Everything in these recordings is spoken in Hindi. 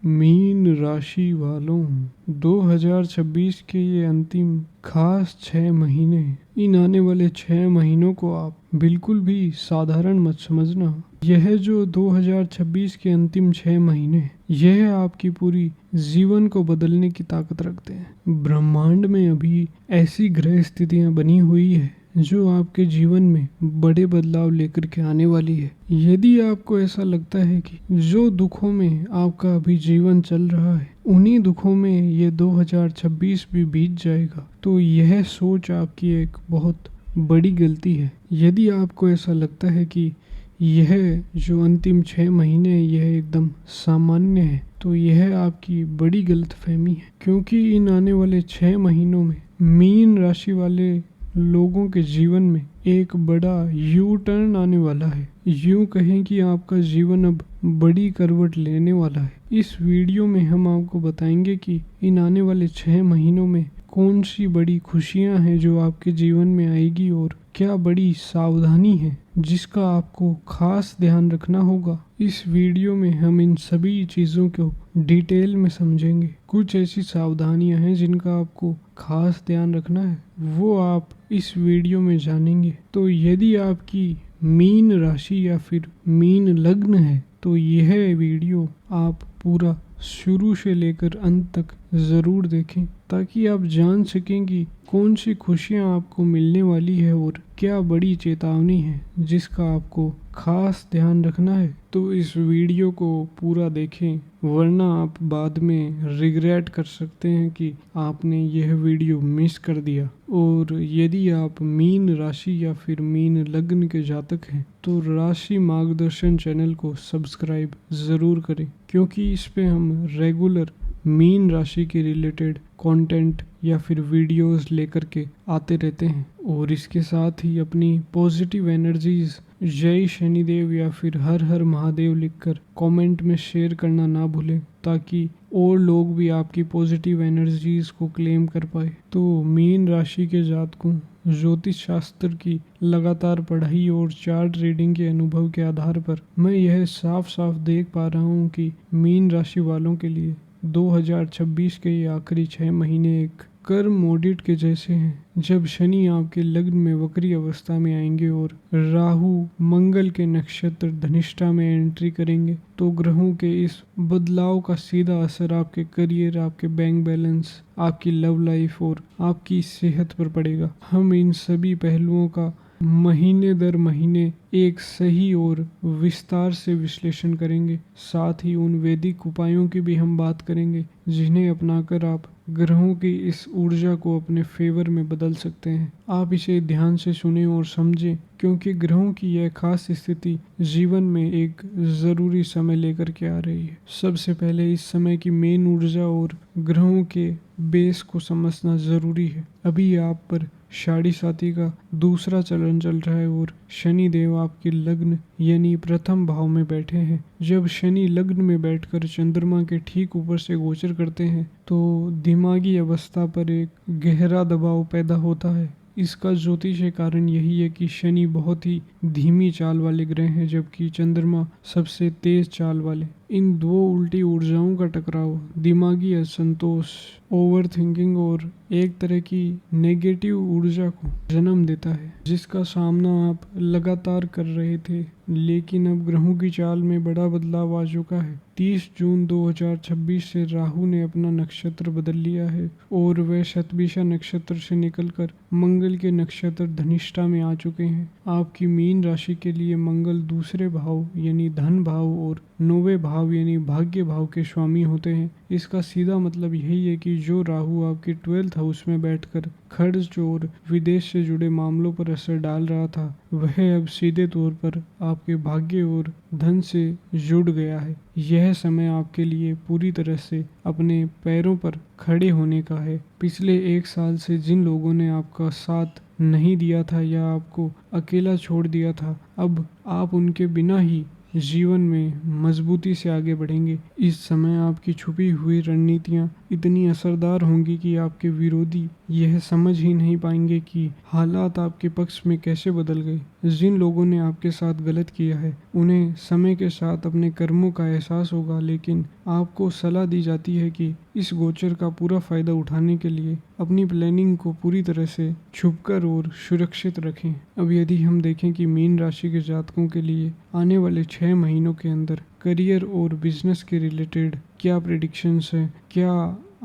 मीन राशि वालों, 2026 के ये अंतिम खास 6 महीने, इन आने वाले 6 महीनों को आप बिल्कुल भी साधारण मत समझना। यह जो 2026 के अंतिम 6 महीने, यह आपकी पूरी जीवन को बदलने की ताकत रखते हैं। ब्रह्मांड में अभी ऐसी ग्रह स्थितियां बनी हुई है जो आपके जीवन में बड़े बदलाव लेकर के आने वाली है। यदि आपको ऐसा लगता है कि जो दुखों में आपका अभी जीवन चल रहा है, उन्हीं दुखों में ये 2026 भी बीत जाएगा, तो यह सोच आपकी एक बहुत बड़ी गलती है। यदि आपको ऐसा लगता है कि यह जो अंतिम 6 महीने यह एकदम सामान्य है, तो यह आपकी बड़ी गलतफहमी है। क्योंकि इन आने वाले 6 महीनों में मीन राशि वाले लोगों के जीवन में एक बड़ा यू टर्न आने वाला है। यूं कहें कि आपका जीवन अब बड़ी करवट लेने वाला है। इस वीडियो में हम आपको बताएंगे कि इन आने वाले 6 महीनों में कौन सी बड़ी खुशियां हैं जो आपके जीवन में आएगी और क्या बड़ी सावधानी है जिसका आपको खास ध्यान रखना होगा। इस वीडियो में हम इन सभी चीज़ों को डिटेल में समझेंगे। कुछ ऐसी सावधानियां हैं जिनका आपको खास ध्यान रखना है, वो आप इस वीडियो में जानेंगे। तो यदि आपकी मीन राशि या फिर मीन लग्न है, तो यह वीडियो आप पूरा शुरू से लेकर अंत तक ज़रूर देखें, ताकि आप जान सकें कि कौन सी खुशियां आपको मिलने वाली है और क्या बड़ी चेतावनी है जिसका आपको खास ध्यान रखना है। तो इस वीडियो को पूरा देखें, वरना आप बाद में रिग्रेट कर सकते हैं कि आपने यह वीडियो मिस कर दिया। और यदि आप मीन राशि या फिर मीन लग्न के जातक हैं, तो राशि मार्गदर्शन चैनल को सब्सक्राइब ज़रूर करें, क्योंकि इस पे हम रेगुलर मीन राशि के रिलेटेड कंटेंट या फिर वीडियोस लेकर के आते रहते हैं। और इसके साथ ही अपनी पॉजिटिव एनर्जीज जय शनिदेव या फिर हर हर महादेव लिखकर कमेंट में शेयर करना ना भूलें, ताकि और लोग भी आपकी पॉजिटिव एनर्जीज को क्लेम कर पाए। तो मीन राशि के जातकों, ज्योतिष शास्त्र की लगातार पढ़ाई और चार्ट रीडिंग के अनुभव के आधार पर मैं यह साफ साफ देख पा रहा हूँ कि मीन राशि वालों के लिए 2026 के ये आखिरी 6 महीने एक कर्म ऑडिट के जैसे हैं। जब शनि आपके लग्न में वक्री अवस्था में आएंगे और राहु मंगल के नक्षत्र धनिष्ठा में एंट्री करेंगे, तो ग्रहों के इस बदलाव का सीधा असर आपके करियर, आपके बैंक बैलेंस, आपकी लव लाइफ और आपकी सेहत पर पड़ेगा। हम इन सभी पहलुओं का महीने दर महीने एक सही और विस्तार से विश्लेषण करेंगे। साथ ही उन वैदिक उपायों की भी हम बात करेंगे जिन्हें अपनाकर आप ग्रहों की इस ऊर्जा को अपने फेवर में बदल सकते हैं। आप इसे ध्यान से सुनें और समझें, क्योंकि ग्रहों की यह खास स्थिति जीवन में एक ज़रूरी समय लेकर के आ रही है। सबसे पहले इस समय की मेन ऊर्जा और ग्रहों के बेस को समझना ज़रूरी है। अभी आप पर साढ़े साती का दूसरा चलन चल रहा है और शनि देव आपके लग्न यानी प्रथम भाव में बैठे हैं। जब शनि लग्न में बैठकर चंद्रमा के ठीक ऊपर से गोचर करते हैं, तो दिमागी अवस्था पर एक गहरा दबाव पैदा होता है। इसका ज्योतिषीय कारण यही है कि शनि बहुत ही धीमी चाल वाले ग्रह हैं, जबकि चंद्रमा सबसे तेज चाल वाले। इन दो उल्टी ऊर्जाओं का टकराव दिमागी असंतोष, ओवर थिंकिंग और एक तरह की नेगेटिव ऊर्जा को जन्म देता है, जिसका सामना आप लगातार कर रहे थे। लेकिन अब ग्रहों की चाल में बड़ा बदलाव आ चुका है। 30 जून 2026 से राहु ने अपना नक्षत्र बदल लिया है और वह शतभिषा नक्षत्र से निकलकर मंगल के नक्षत्र धनिष्ठा में आ चुके हैं। आपकी मीन राशि के लिए मंगल दूसरे भाव यानी धन भाव और 9वें भाव यानी भाग्य भाव के स्वामी होते हैं। इसका सीधा मतलब यही है कि जो राहु आपके 12th हाउस में बैठकर खर्च और विदेश से जुड़े मामलों पर असर डाल रहा था, वह अब सीधे तौर पर आपके भाग्य और धन से जुड़ गया है। यह समय आपके लिए पूरी तरह से अपने पैरों पर खड़े होने का है। पिछले 1 साल से जिन लोगों ने आपका साथ नहीं दिया था या आपको अकेला छोड़ दिया था, अब आप उनके बिना ही जीवन में मजबूती से आगे बढ़ेंगे। इस समय आपकी छुपी हुई रणनीतियाँ इतनी असरदार होंगी कि आपके विरोधी यह समझ ही नहीं पाएंगे कि हालात आपके पक्ष में कैसे बदल गए। जिन लोगों ने आपके साथ गलत किया है उन्हें समय के साथ अपने कर्मों का एहसास होगा, लेकिन आपको सलाह दी जाती है कि इस गोचर का पूरा फायदा उठाने के लिए अपनी प्लानिंग को पूरी तरह से छुपकर और सुरक्षित रखें। अब यदि हम देखें कि मीन राशि के जातकों के लिए आने वाले 6 महीनों के अंदर करियर और बिजनेस के रिलेटेड क्या प्रेडिक्शंस हैं, क्या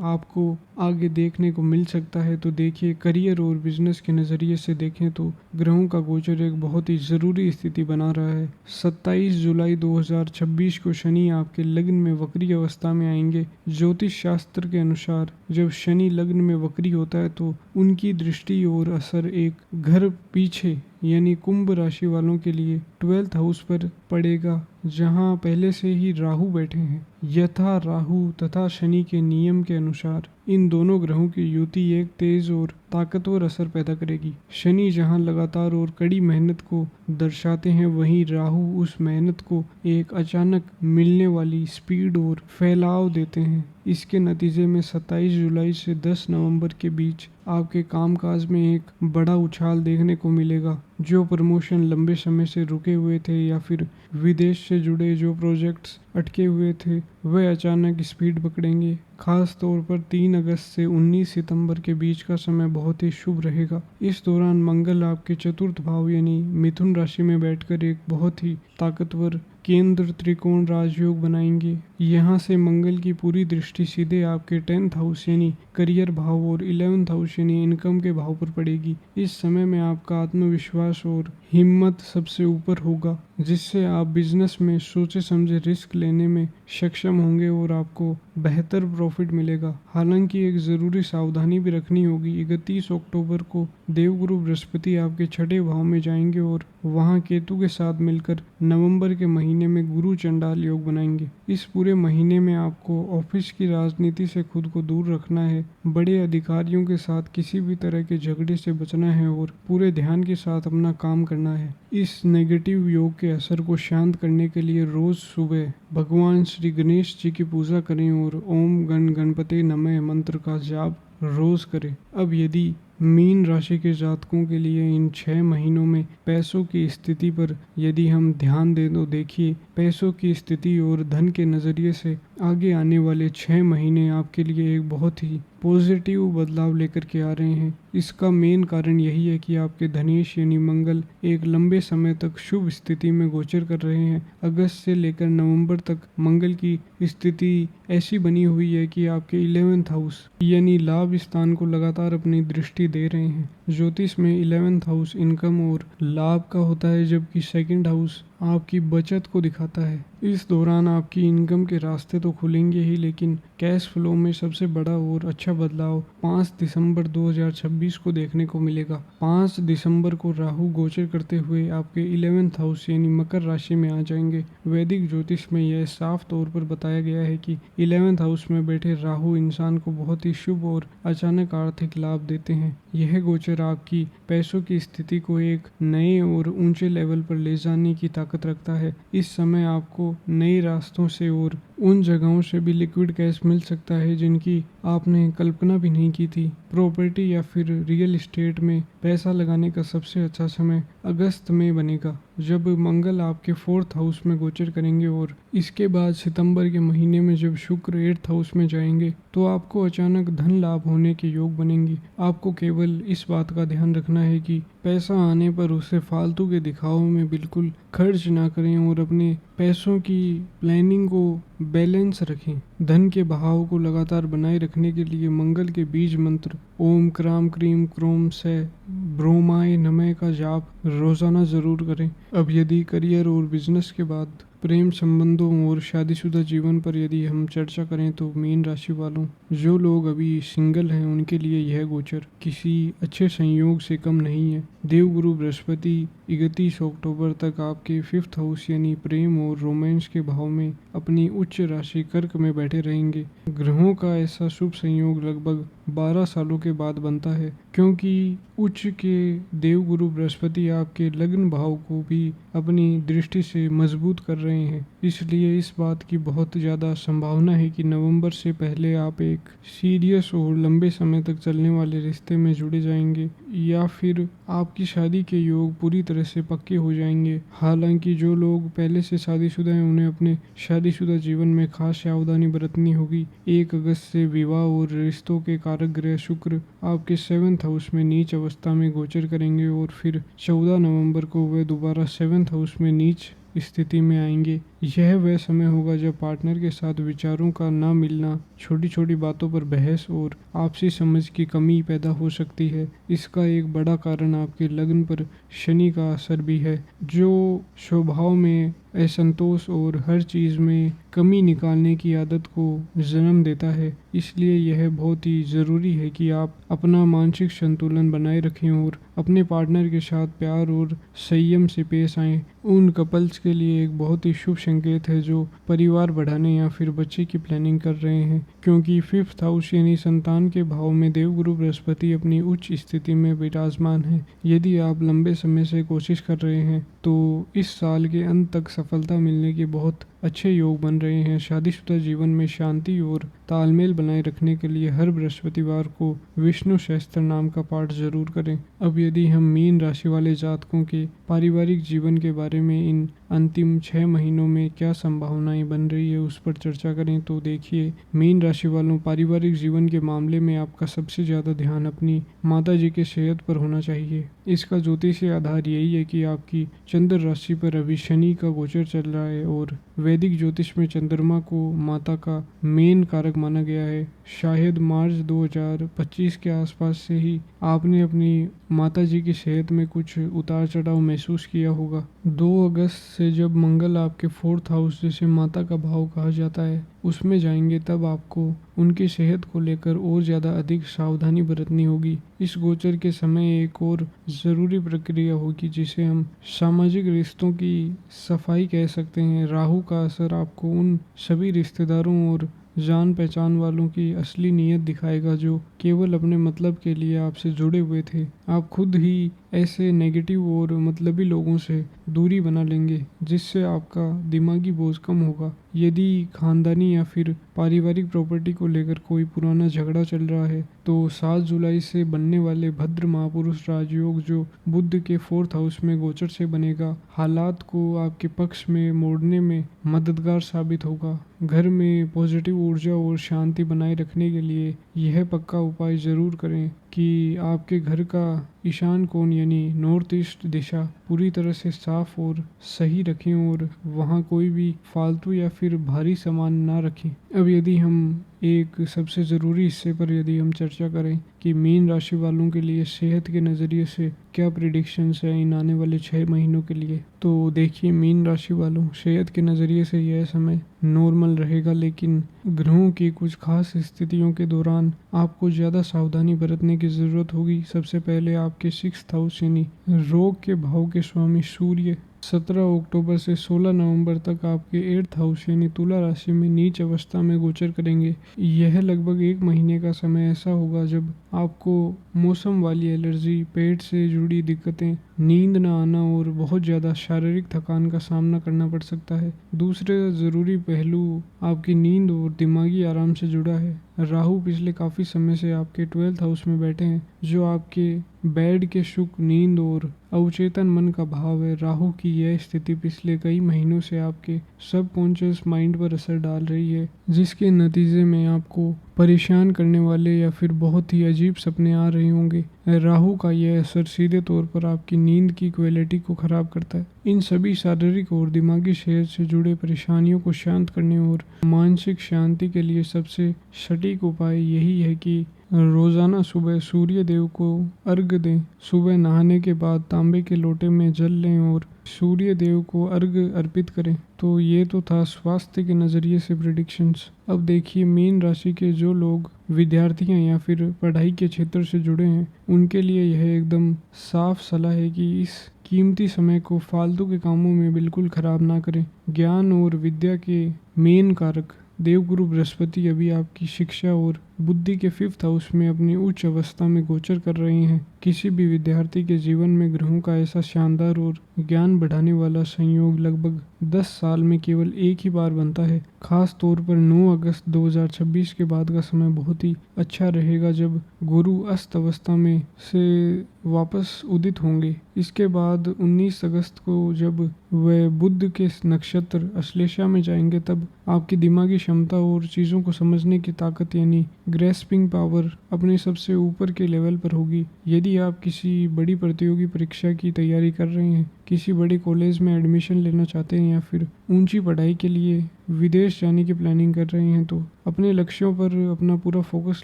आपको आगे देखने को मिल सकता है, तो देखिए करियर और बिजनेस के नज़रिए से देखें तो ग्रहों का गोचर एक बहुत ही ज़रूरी स्थिति बना रहा है। 27 जुलाई 2026 को शनि आपके लग्न में वक्री अवस्था में आएंगे। ज्योतिष शास्त्र के अनुसार जब शनि लग्न में वक्री होता है तो उनकी दृष्टि और असर एक घर पीछे यानी कुंभ राशि वालों के लिए 12th हाउस पर पड़ेगा, जहां पहले से ही राहु बैठे हैं। यथा राहु तथा शनि के नियम के अनुसार इन दोनों ग्रहों की युति एक तेज और ताकतवर असर पैदा करेगी। शनि जहां लगातार और कड़ी मेहनत को दर्शाते हैं, वहीं राहु उस मेहनत को एक अचानक मिलने वाली स्पीड और फैलाव देते हैं। इसके नतीजे में 27 जुलाई से 10 नवंबर के बीच आपके कामकाज में एक बड़ा उछाल देखने को मिलेगा। जो प्रमोशन लंबे समय से रुके हुए थे या फिर विदेश से जुड़े जो प्रोजेक्ट्स अटके हुए थे वह अचानक स्पीड पकड़ेंगे। खास तौर पर 3 अगस्त से 19 सितंबर के बीच का समय बहुत ही शुभ रहेगा। इस दौरान मंगल आपके चतुर्थ भाव यानी मिथुन राशि में बैठकर एक बहुत ही ताकतवर केंद्र त्रिकोण राजयोग बनाएंगे। यहाँ से मंगल की पूरी दृष्टि सीधे आपके 10th हाउस यानी करियर भाव और 11th हाउस यानी इनकम के भाव पर पड़ेगी। इस समय में आपका आत्मविश्वास और हिम्मत सबसे ऊपर होगा, जिससे आप बिजनेस में सोचे समझे रिस्क लेने में सक्षम होंगे और आपको बेहतर प्रॉफिट मिलेगा। हालांकि एक ज़रूरी सावधानी भी रखनी होगी। 31 अक्टूबर को देवगुरु बृहस्पति आपके 6ठे भाव में जाएंगे और वहां केतु के साथ मिलकर नवंबर के महीने में गुरु चंडाल योग बनाएंगे। इस पूरे महीने में आपको ऑफिस की राजनीति से खुद को दूर रखना है, बड़े अधिकारियों के साथ किसी भी तरह के झगड़े से बचना है और पूरे ध्यान के साथ अपना काम करना है। इस नेगेटिव योग के असर को शांत करने के लिए रोज सुबह भगवान श्री गणेश जी की पूजा करें और ओम गण गणपति नमः मंत्र का जाप रोज करें। अब यदि मीन राशि के जातकों के लिए इन 6 महीनों में पैसों की स्थिति पर यदि हम ध्यान दें तो देखिए पैसों की स्थिति और धन के नज़रिए से आगे आने वाले 6 महीने आपके लिए एक बहुत ही पॉजिटिव बदलाव लेकर के आ रहे हैं। इसका मेन कारण यही है कि आपके धनेश यानी मंगल एक लंबे समय तक शुभ स्थिति में गोचर कर रहे हैं। अगस्त से लेकर नवंबर तक मंगल की स्थिति ऐसी बनी हुई है कि आपके 11th हाउस यानी लाभ स्थान को लगातार अपनी दृष्टि दे रहे हैं। ज्योतिष में 11th हाउस इनकम और लाभ का होता है, जबकि 2nd हाउस आपकी बचत को दिखाता है। इस दौरान आपकी इनकम के रास्ते तो खुलेंगे ही, लेकिन कैश फ्लो में सबसे बड़ा और अच्छा बदलाव 5 दिसंबर 2026 को देखने को मिलेगा। 5 दिसंबर को राहु गोचर करते हुए आपके 11th हाउस यानी मकर राशि में आ जाएंगे। वैदिक ज्योतिष में यह साफ तौर पर बताया गया है कि 11th हाउस में बैठे राहु इंसान को बहुत ही शुभ और अचानक आर्थिक लाभ देते हैं। यह गोचर आपकी पैसों की स्थिति को एक नए और ऊंचे लेवल पर ले जाने की ताकत रखता है। इस समय आपको नए रास्तों से और उन जगहों से भी लिक्विड कैश मिल सकता है जिनकी आपने कल्पना भी नहीं की थी। प्रॉपर्टी या फिर रियल एस्टेट में पैसा लगाने का सबसे अच्छा समय अगस्त में बनेगा, जब मंगल आपके 4th हाउस में गोचर करेंगे और इसके बाद सितंबर के महीने में जब शुक्र 8th हाउस में जाएंगे तो आपको अचानक धन लाभ होने के योग बनेंगे। आपको केवल इस बात का ध्यान रखना है कि पैसा आने पर उसे फालतू के दिखावों में बिल्कुल खर्च ना करें और अपने पैसों की प्लानिंग को बैलेंस रखें। धन के बहाव को लगातार बनाए रखने के लिए मंगल के बीज मंत्र ओम क्राम क्रीम क्रोम से ब्रोमाय नमः का जाप रोजाना जरूर करें। अब यदि करियर और बिजनेस के बाद प्रेम संबंधों और शादीशुदा जीवन पर यदि हम चर्चा करें तो मीन राशि वालों, जो लोग अभी सिंगल हैं उनके लिए यह गोचर किसी अच्छे संयोग से कम नहीं है। देवगुरु बृहस्पति 31 अक्टूबर तक आपके 5th हाउस यानी प्रेम और रोमांस के भाव में अपनी उच्च राशि कर्क में बैठे रहेंगे। ग्रहों का ऐसा शुभ संयोग लगभग 12 सालों के बाद बनता है, क्योंकि उच्च के देवगुरु बृहस्पति आपके लग्न भाव को भी अपनी दृष्टि से मजबूत कर रहे रहे हैं, इसलिए इस बात की बहुत ज़्यादा संभावना है कि नवंबर से पहले आप एक सीरियस और लंबे समय तक चलने वाले रिश्ते में जुड़े जाएंगे, या फिर आपकी शादी के योग पूरी तरह से पक्के हो जाएंगे। हालांकि जो लोग पहले से शादीशुदा हैं उन्हें अपने शादीशुदा जीवन में खास सावधानी बरतनी होगी। 1 अगस्त से विवाह और रिश्तों के कारक ग्रह शुक्र आपके 7th हाउस में नीच अवस्था में गोचर करेंगे और फिर 14 नवंबर को वे दोबारा 7th हाउस में नीच स्थिति में आएंगे। यह वह समय होगा जब पार्टनर के साथ विचारों का ना मिलना, छोटी छोटी बातों पर बहस और आपसी समझ की कमी पैदा हो सकती है। इसका एक बड़ा कारण आपके लग्न पर शनि का असर भी है, जो स्वभाव में असंतोष और हर चीज़ में कमी निकालने की आदत को जन्म देता है। इसलिए यह बहुत ही ज़रूरी है कि आप अपना मानसिक संतुलन बनाए रखें और अपने पार्टनर के साथ प्यार और संयम से पेश आएं। उन कपल्स के लिए एक बहुत ही शुभ संकेत है जो परिवार बढ़ाने या फिर बच्चे की प्लानिंग कर रहे हैं, क्योंकि 5th हाउस यानी संतान के भाव में देवगुरु बृहस्पति अपनी उच्च स्थिति में विराजमान है। यदि आप लंबे समय से कोशिश कर रहे हैं तो इस साल के अंत तक सफलता मिलने के बहुत अच्छे योग बन रहे हैं। शादीशुदा जीवन में शांति और तालमेल बनाए रखने के लिए हर बृहस्पतिवार को विष्णु सहस्त्र नाम का पाठ जरूर करें। अब यदि हम मीन राशि वाले जातकों के पारिवारिक जीवन के बारे में इन अंतिम 6 महीनों में क्या संभावनाएं बन रही है उस पर चर्चा करें तो देखिए, मीन राशि वालों, पारिवारिक जीवन के मामले में आपका सबसे ज़्यादा ध्यान अपनी माता जी के सेहत पर होना चाहिए। इसका ज्योतिषीय आधार यही है कि आपकी चंद्र राशि पर अभी शनि का गोचर चल रहा है और वैदिक ज्योतिष में चंद्रमा को माता का मेन कारक माना गया है। शायद मार्च 2025 के आसपास से ही आपने अपनी माता जी की सेहत में कुछ उतार चढ़ाव महसूस किया होगा। 2 अगस्त से जब मंगल आपके 4th हाउस, जिसे माता का भाव कहा जाता है, उसमें जाएंगे, तब आपको उनकी सेहत को लेकर और ज़्यादा अधिक सावधानी बरतनी होगी। इस गोचर के समय एक और ज़रूरी प्रक्रिया होगी जिसे हम सामाजिक रिश्तों की सफाई कह सकते हैं। राहु का असर आपको उन सभी रिश्तेदारों और जान पहचान वालों की असली नीयत दिखाएगा जो केवल अपने मतलब के लिए आपसे जुड़े हुए थे। आप खुद ही ऐसे नेगेटिव और मतलबी लोगों से दूरी बना लेंगे, जिससे आपका दिमागी बोझ कम होगा। यदि खानदानी या फिर पारिवारिक प्रॉपर्टी को लेकर कोई पुराना झगड़ा चल रहा है तो 7 जुलाई से बनने वाले भद्र महापुरुष राजयोग, जो बुध के 4th हाउस में गोचर से बनेगा, हालात को आपके पक्ष में मोड़ने में मददगार साबित होगा। घर में पॉजिटिव ऊर्जा और शांति बनाए रखने के लिए यह पक्का उपाय ज़रूर करें कि आपके घर का ईशान कोण यानी नॉर्थ ईस्ट दिशा पूरी तरह से साफ और सही रखें और वहाँ कोई भी फालतू या फिर भारी सामान ना रखें। अब यदि हम एक सबसे ज़रूरी हिस्से पर यदि हम चर्चा करें कि मीन राशि वालों के लिए सेहत के नज़रिए से क्या प्रिडिक्शंस हैं इन आने वाले 6 महीनों के लिए, तो देखिए, मीन राशि वालों, सेहत के नज़रिए से यह समय नॉर्मल रहेगा, लेकिन ग्रहों की कुछ खास स्थितियों के दौरान आपको ज़्यादा सावधानी बरतने की ज़रूरत होगी। सबसे पहले आपके 6th हाउस यानी रोग के भाव के स्वामी सूर्य 17 अक्टूबर से 16 नवंबर तक आपके 8th हाउस यानी तुला राशि में नीच अवस्था में गोचर करेंगे। यह लगभग 1 महीने का समय ऐसा होगा जब आपको मौसम वाली एलर्जी, पेट से जुड़ी दिक्कतें, नींद न आना और बहुत ज़्यादा शारीरिक थकान का सामना करना पड़ सकता है। दूसरे ज़रूरी पहलू आपकी नींद और दिमागी आराम से जुड़ा है। राहु पिछले काफ़ी समय से आपके 12th हाउस में बैठे हैं, जो आपके बेड के सुख, नींद और अवचेतन मन का भाव है। राहु की यह स्थिति पिछले कई महीनों से आपके सबकॉन्शियस माइंड पर असर डाल रही है, जिसके नतीजे में आपको परेशान करने वाले या फिर बहुत ही अजीब सपने आ रहे होंगे। राहु का यह असर सीधे तौर पर आपकी नींद की क्वालिटी को खराब करता है। इन सभी शारीरिक और दिमागी सेहत से जुड़े परेशानियों को शांत करने और मानसिक शांति के लिए सबसे सटीक उपाय यही है कि रोजाना सुबह सूर्य देव को अर्घ दें। सुबह नहाने के बाद तांबे के लोटे में जल लें और सूर्य देव को अर्घ अर्पित करें। तो ये तो था स्वास्थ्य के नज़रिए से प्रेडिक्शंस। अब देखिए, मीन राशि के जो लोग विद्यार्थियां या फिर पढ़ाई के क्षेत्र से जुड़े हैं, उनके लिए यह एकदम साफ सलाह है कि इस कीमती समय को फालतू के कामों में बिल्कुल खराब ना करें। ज्ञान और विद्या के मेन कारक देवगुरु बृहस्पति अभी आपकी शिक्षा और बुद्धि के 5th हाउस में अपनी उच्च अवस्था में गोचर कर रहे हैं। किसी भी विद्यार्थी के जीवन में ग्रहों का ऐसा शानदार और ज्ञान बढ़ाने वाला संयोग लगभग 10 साल में केवल एक ही बार बनता है। खास तौर पर 9 अगस्त 2026 के बाद का समय बहुत ही अच्छा रहेगा, जब गुरु अस्त अवस्था में से वापस उदित होंगे। इसके बाद 19 अगस्त को जब वह बुध के नक्षत्र अश्लेषा में जाएंगे, तब आपकी दिमागी क्षमता और चीज़ों को समझने की ताकत यानी ग्रेस्पिंग पावर अपने सबसे ऊपर के लेवल पर होगी। यदि आप किसी बड़ी प्रतियोगी परीक्षा की तैयारी कर रहे हैं, किसी बड़े कॉलेज में एडमिशन लेना चाहते हैं या फिर ऊंची पढ़ाई के लिए विदेश जाने की प्लानिंग कर रहे हैं, तो अपने लक्ष्यों पर अपना पूरा फोकस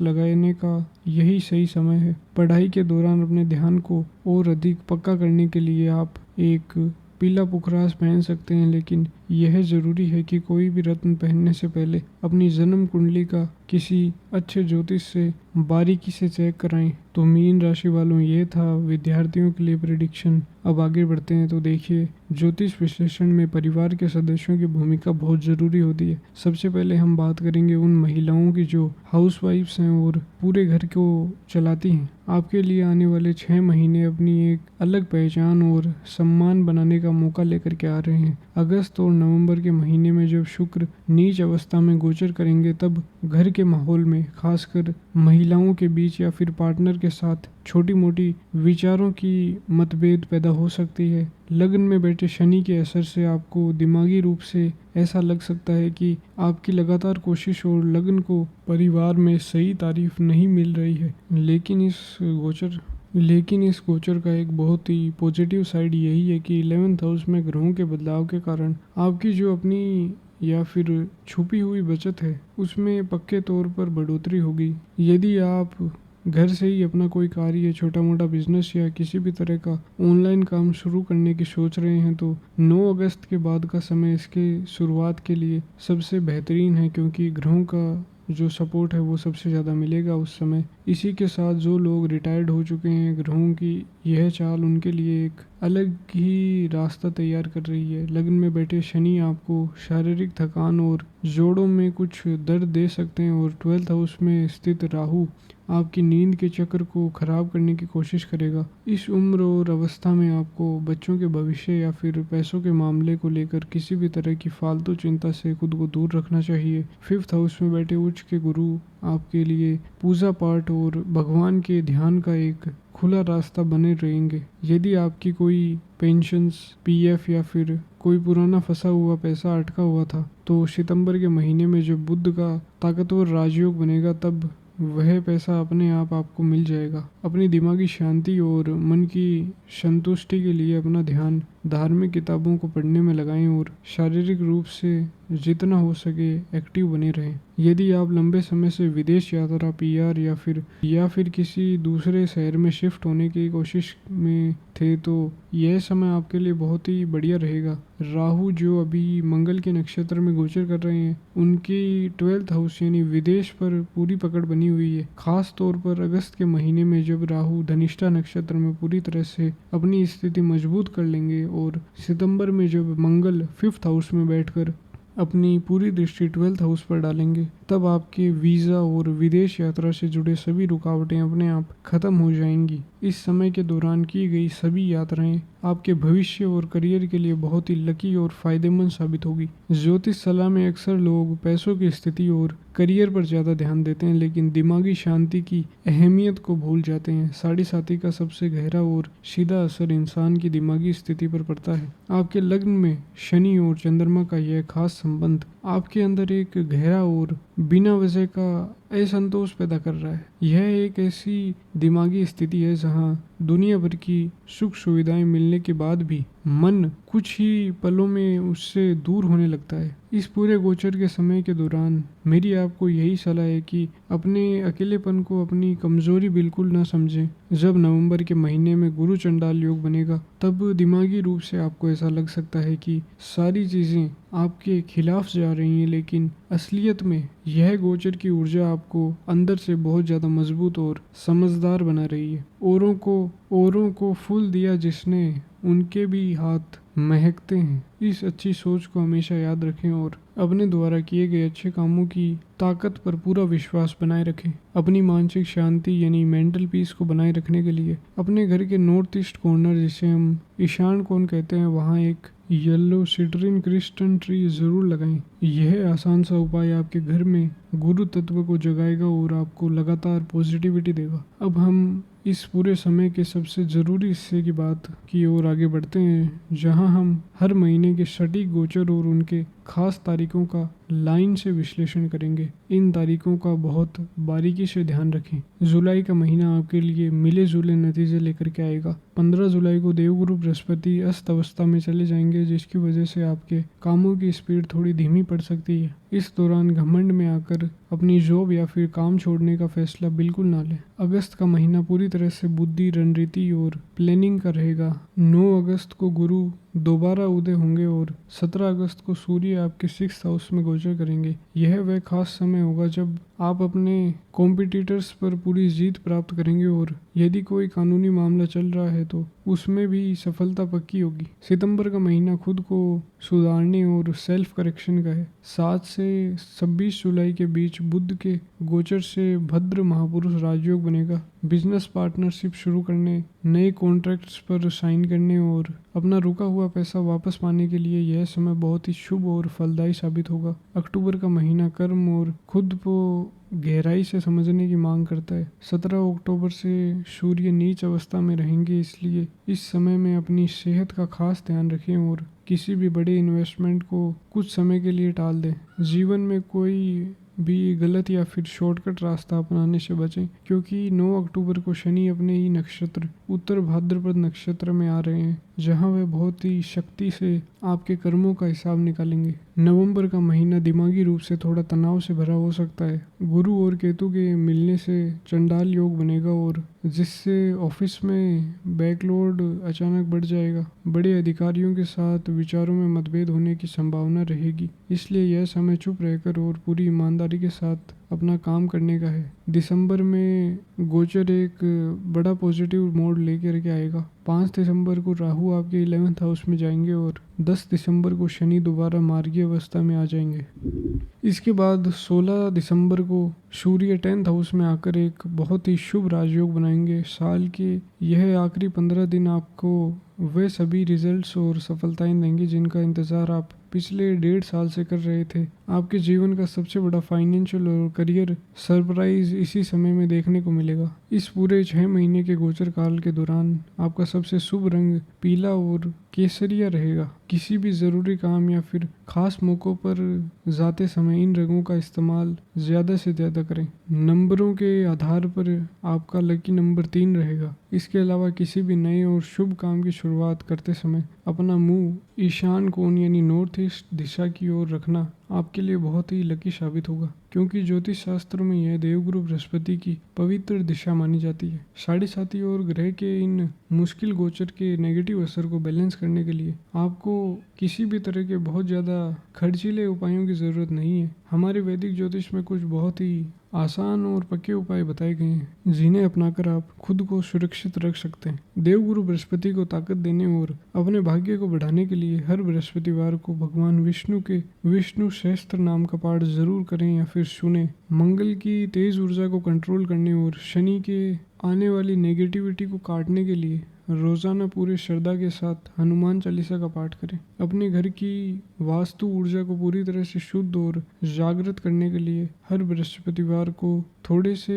लगाने का यही सही समय है। पढ़ाई के दौरान अपने ध्यान को और अधिक पक्का करने के लिए आप एक पीला पुखराज पहन सकते हैं, लेकिन यह ज़रूरी है कि कोई भी रत्न पहनने से पहले अपनी जन्म कुंडली का किसी अच्छे ज्योतिष से बारीकी से चेक कराएं। तो मीन राशि वालों, ये था विद्यार्थियों के लिए प्रेडिक्शन। अब आगे बढ़ते हैं तो देखिए, ज्योतिष विश्लेषण में परिवार के सदस्यों की भूमिका बहुत ज़रूरी होती है। सबसे पहले हम बात करेंगे उन महिलाओं की जो हाउसवाइफ्स हैं और पूरे घर को चलाती हैं। आपके लिए आने वाले 6 महीने अपनी एक अलग पहचान और सम्मान बनाने का मौका लेकर के आ रहे हैं। अगस्त और नवंबर के महीने में जब शुक्र नीच अवस्था में गोचर करेंगे, तब घर के माहौल में खासकर महिलाओं के बीच या फिर पार्टनर के साथ छोटी मोटी विचारों की मतभेद पैदा हो सकती है। लगन में बैठे शनि के असर से आपको दिमागी रूप से ऐसा लग सकता है कि आपकी लगातार कोशिश और लगन को परिवार में सही तारीफ नहीं मिल रही है। लेकिन इस गोचर का एक बहुत ही पॉजिटिव साइड यही है कि 11th हाउस में ग्रहों के बदलाव के कारण आपकी जो अपनी या फिर छुपी हुई बचत है, उसमें पक्के तौर पर बढ़ोतरी होगी। यदि आप घर से ही अपना कोई कार्य, छोटा मोटा बिजनेस या किसी भी तरह का ऑनलाइन काम शुरू करने की सोच रहे हैं, तो 9 अगस्त के बाद का समय इसके शुरुआत के लिए सबसे बेहतरीन है, क्योंकि ग्रहों का जो सपोर्ट है वो सबसे ज़्यादा मिलेगा उस समय। इसी के साथ जो लोग रिटायर्ड हो चुके हैं, ग्रहों की यह चाल उनके लिए एक अलग ही रास्ता तैयार कर रही है। लगन में बैठे शनि आपको शारीरिक थकान और जोड़ों में कुछ दर्द दे सकते हैं, और 12th हाउस में स्थित राहु आपकी नींद के चक्र को खराब करने की कोशिश करेगा। इस उम्र और अवस्था में आपको बच्चों के भविष्य या फिर पैसों के मामले को लेकर किसी भी तरह की फालतू चिंता से खुद को दूर रखना चाहिए। 5th हाउस में बैठे उच्च के गुरु आपके लिए पूजा पाठ और भगवान के ध्यान का एक खुला रास्ता बने रहेंगे। यदि आपकी कोई पेंशन्स, पीएफ या फिर कोई पुराना फंसा हुआ पैसा अटका हुआ था, तो सितंबर के महीने में जब बुध का ताकतवर राजयोग बनेगा, तब वह पैसा अपने आप आपको मिल जाएगा। अपनी दिमागी शांति और मन की संतुष्टि के लिए अपना ध्यान धार्मिक किताबों को पढ़ने में लगाएं और शारीरिक रूप से जितना हो सके एक्टिव बने रहें। यदि आप लंबे समय से विदेश यात्रा, पीआर या फिर किसी दूसरे शहर में शिफ्ट होने की कोशिश में थे, तो यह समय आपके लिए बहुत ही बढ़िया रहेगा। राहु जो अभी मंगल के नक्षत्र में गोचर कर रहे हैं, उनकी 12th हाउस यानी विदेश पर पूरी पकड़ बनी हुई है। खास तौर पर अगस्त के महीने में जब राहु धनिष्ठा नक्षत्र में पूरी तरह से अपनी स्थिति मजबूत कर लेंगे, और सितंबर में जब मंगल 5th हाउस में बैठकर अपनी पूरी दृष्टि 12th हाउस पर डालेंगे, तब आपके वीज़ा और विदेश यात्रा से जुड़े सभी रुकावटें अपने आप खत्म हो जाएंगी। इस समय के दौरान की गई सभी यात्राएं आपके भविष्य और करियर के लिए बहुत ही लकी और फायदेमंद साबित होगी। ज्योतिष सलाह में अक्सर लोग पैसों की स्थिति और करियर पर ज़्यादा ध्यान देते हैं, लेकिन दिमागी शांति की अहमियत को भूल जाते हैं। साढ़े साथी का सबसे गहरा और सीधा असर इंसान की दिमागी स्थिति पर पड़ता है। आपके लग्न में शनि और चंद्रमा का यह खास संबंध आपके अंदर एक गहरा और बिना वजह का असंतोष पैदा कर रहा है। यह एक ऐसी दिमागी स्थिति है जहां दुनिया भर की सुख सुविधाएं मिलने के बाद भी मन कुछ ही पलों में उससे दूर होने लगता है। इस पूरे गोचर के समय के दौरान मेरी आपको यही सलाह है कि अपने अकेलेपन को अपनी कमजोरी बिल्कुल ना समझें। जब नवंबर के महीने में गुरु चंडाल योग बनेगा, तब दिमागी रूप से आपको ऐसा लग सकता है कि सारी चीजें आपके खिलाफ जा रही हैं, लेकिन असलियत में यह गोचर की ऊर्जा आपको अंदर से बहुत ज़्यादा मजबूत और समझदार बना रही है। औरों को फूल दिया जिसने, उनके भी हाथ महकते हैं। इस अच्छी सोच को हमेशा याद रखें और अपने द्वारा किए गए अच्छे कामों की ताकत पर पूरा विश्वास बनाए रखें। अपनी मानसिक शांति यानी मेंटल पीस को बनाए रखने के लिए अपने घर के नॉर्थ ईस्ट कॉर्नर, जिसे हम ईशान कोण कहते हैं, वहाँ एक येलो सिट्रिन क्रिस्टन ट्री जरूर लगाएं। यह आसान सा उपाय आपके घर में गुरु तत्व को जगाएगा और आपको लगातार पॉजिटिविटी देगा। अब हम इस पूरे समय के सबसे ज़रूरी हिस्से की बात की ओर आगे बढ़ते हैं, जहां हम हर महीने के सटीक गोचर और उनके खास तारीखों का लाइन से विश्लेषण करेंगे। इन तारीखों का बहुत बारीकी से ध्यान रखें। जुलाई का महीना आपके लिए मिले जुले नतीजे लेकर के आएगा। 15 जुलाई को देवगुरु बृहस्पति अस्त अवस्था में चले जाएंगे, जिसकी वजह से आपके कामों की स्पीड थोड़ी धीमी पड़ सकती है। इस दौरान घमंड में आकर अपनी जॉब या फिर काम छोड़ने का फैसला बिल्कुल ना लें। अगस्त का महीना पूरी तरह से बुद्धि, रणनीति और प्लानिंग का रहेगा। 9 अगस्त को गुरु दोबारा उदय होंगे और 17 अगस्त को सूर्य आपके 6th हाउस में गोचर करेंगे। यह वह खास समय होगा जब आप अपने कॉम्पिटिटर्स पर पूरी जीत प्राप्त करेंगे और यदि कोई कानूनी मामला चल रहा है तो उसमें भी सफलता पक्की होगी। सितंबर का महीना खुद को सुधारने और सेल्फ करेक्शन का है। 7 से 26 जुलाई के बीच बुध के गोचर से भद्र महापुरुष राजयोग बनेगा। बिजनेस पार्टनरशिप शुरू करने, नए कॉन्ट्रैक्ट्स पर साइन करने और अपना रुका हुआ पैसा वापस पाने के लिए यह समय बहुत ही शुभ और फलदायी साबित होगा। अक्टूबर का महीना कर्म और खुद को गहराई से समझने की मांग करता है। 17 अक्टूबर से सूर्य नीच अवस्था में रहेंगे, इसलिए इस समय में अपनी सेहत का खास ध्यान रखें और किसी भी बड़े इन्वेस्टमेंट को कुछ समय के लिए टाल दें। जीवन में कोई भी गलत या फिर शॉर्टकट रास्ता अपनाने से बचें, क्योंकि 9 अक्टूबर को शनि अपने ही नक्षत्र उत्तर भाद्रपद नक्षत्र में आ रहे हैं, जहां वे बहुत ही शक्ति से आपके कर्मों का हिसाब निकालेंगे। नवंबर का महीना दिमागी रूप से थोड़ा तनाव से भरा हो सकता है। गुरु और केतु के मिलने से चंडाल योग बनेगा और जिससे ऑफिस में बैकलोड अचानक बढ़ जाएगा। बड़े अधिकारियों के साथ विचारों में मतभेद होने की संभावना रहेगी, इसलिए यह समय चुप रहकर और पूरी ईमानदारी के साथ अपना काम करने का है। दिसंबर में गोचर एक बड़ा पॉजिटिव मोड लेकर के आएगा। 5 दिसंबर को राहु आपके 11th हाउस में जाएंगे और 10 दिसंबर को शनि दोबारा मार्गी अवस्था में आ जाएंगे। इसके बाद 16 दिसंबर को सूर्य 10th हाउस में आकर एक बहुत ही शुभ राजयोग बनाएंगे। साल के यह आखिरी 15 दिन आपको वे सभी रिजल्ट्स और सफलताएं देंगे जिनका इंतज़ार आप पिछले 1.5 साल से कर रहे थे। आपके जीवन का सबसे बड़ा फाइनेंशियल और करियर सरप्राइज इसी समय में देखने को मिलेगा। इस पूरे 6 महीने के गोचर काल के दौरान आपका सबसे शुभ रंग पीला और केसरिया रहेगा। किसी भी ज़रूरी काम या फिर खास मौक़ों पर जाते समय इन रंगों का इस्तेमाल ज़्यादा से ज़्यादा करें। नंबरों के आधार पर आपका लकी नंबर 3 रहेगा। इसके अलावा किसी भी नए और शुभ काम की शुरुआत करते समय अपना मुंह ईशान कोण यानी नॉर्थ ईस्ट दिशा की ओर रखना आपके लिए बहुत ही लकी साबित होगा, क्योंकि ज्योतिष शास्त्र में यह देवगुरु बृहस्पति की पवित्र दिशा मानी जाती है। 7.5 और ग्रह के इन मुश्किल गोचर के नेगेटिव असर को बैलेंस करने के लिए आपको किसी भी तरह के बहुत ज़्यादा खर्चीले उपायों की ज़रूरत नहीं है। हमारे वैदिक ज्योतिष में कुछ बहुत ही आसान और पक्के उपाय बताए गए हैं, जिन्हें अपनाकर आप खुद को सुरक्षित रख सकते हैं। देवगुरु बृहस्पति को ताकत देने और अपने भाग्य को बढ़ाने के लिए हर बृहस्पतिवार को भगवान विष्णु के विष्णु सहस्त्र नाम का पाठ जरूर करें या फिर सुने। मंगल की तेज ऊर्जा को कंट्रोल करने और शनि के आने वाली नेगेटिविटी को काटने के लिए रोजाना पूरे श्रद्धा के साथ हनुमान चालीसा का पाठ करें। अपने घर की वास्तु ऊर्जा को पूरी तरह से शुद्ध और जागृत करने के लिए हर बृहस्पतिवार को थोड़े से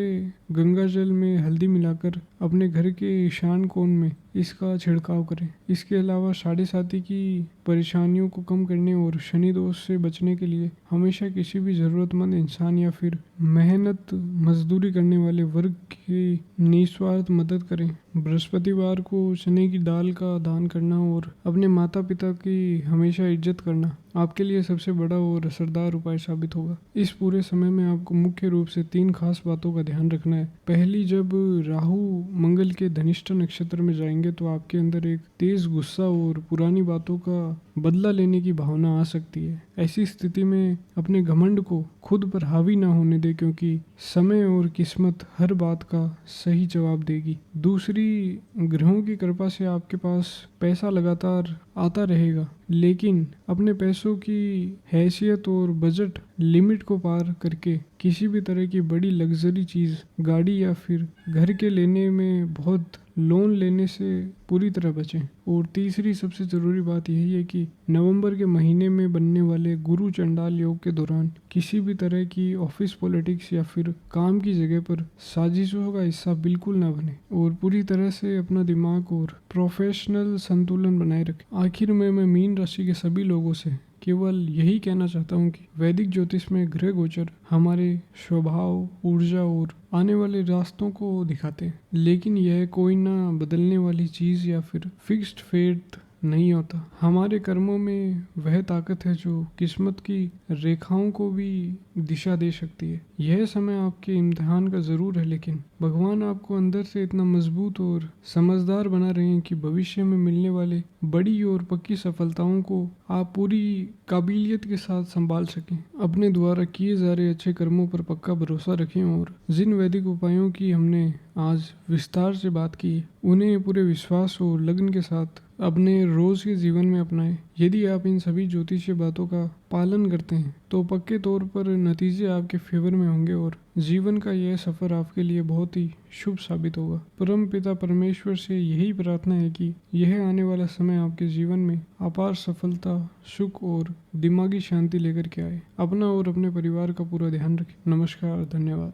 गंगा जल में हल्दी मिलाकर अपने घर के ईशान कोण में इसका छिड़काव करें। इसके अलावा 7.5 की परेशानियों को कम करने और शनि दोष से बचने के लिए हमेशा किसी भी ज़रूरतमंद इंसान या फिर मेहनत मजदूरी करने वाले वर्ग की निस्वार्थ मदद करें। बृहस्पतिवार को चने की दाल का दान करना और अपने माता पिता की हमेशा इज्जत करना आपके लिए सबसे बड़ा और असरदार उपाय साबित होगा। इस पूरे समय में आपको मुख्य रूप से 3 खास बातों का ध्यान रखना है। पहली, जब राहु मंगल के धनिष्ठा नक्षत्र में जाएंगे तो आपके अंदर एक तेज गुस्सा और पुरानी बातों का बदला लेने की भावना आ सकती है। ऐसी स्थिति में अपने घमंड को खुद पर हावी ना होने दे, क्योंकि समय और किस्मत हर बात का सही जवाब देगी। दूसरी, ग्रहों की कृपा से आपके पास पैसा लगातार आता रहेगा, लेकिन अपने पैसों की हैसियत और बजट लिमिट को पार करके किसी भी तरह की बड़ी लग्जरी चीज़, गाड़ी या फिर घर के लेने में बहुत लोन लेने से पूरी तरह बचें। और तीसरी सबसे ज़रूरी बात यही है कि नवंबर के महीने में बनने वाले गुरु चंडाल योग के दौरान किसी भी तरह की ऑफिस पॉलिटिक्स या फिर काम की जगह पर साजिशों का हिस्सा बिल्कुल ना बने और पूरी तरह से अपना दिमाग और प्रोफेशनल संतुलन बनाए रखें। आखिर में मैं मीन राशि के सभी लोगों से केवल यही कहना चाहता हूँ कि वैदिक ज्योतिष में ग्रह गोचर हमारे स्वभाव, ऊर्जा और आने वाले रास्तों को दिखाते हैं, लेकिन यह कोई ना बदलने वाली चीज़ या फिर फिक्स्ड फेट नहीं होता। हमारे कर्मों में वह ताकत है जो किस्मत की रेखाओं को भी दिशा दे सकती है। यह समय आपके इम्तिहान का ज़रूर है, लेकिन भगवान आपको अंदर से इतना मजबूत और समझदार बना रहे हैं कि भविष्य में मिलने वाले बड़ी और पक्की सफलताओं को आप पूरी काबिलियत के साथ संभाल सकें। अपने द्वारा किए जा रहे अच्छे कर्मों पर पक्का भरोसा रखें और जिन वैदिक उपायों की हमने आज विस्तार से बात की, उन्हें पूरे विश्वास और लगन के साथ अपने रोज के जीवन में अपनाएं। यदि आप इन सभी ज्योतिषीय बातों का पालन करते हैं तो पक्के तौर पर नतीजे आपके फेवर में होंगे और जीवन का यह सफर आपके लिए बहुत ही शुभ साबित होगा। परम पिता परमेश्वर से यही प्रार्थना है कि यह आने वाला समय आपके जीवन में अपार सफलता, सुख और दिमागी शांति लेकर के आए। अपना और अपने परिवार का पूरा ध्यान रखें। नमस्कार, धन्यवाद।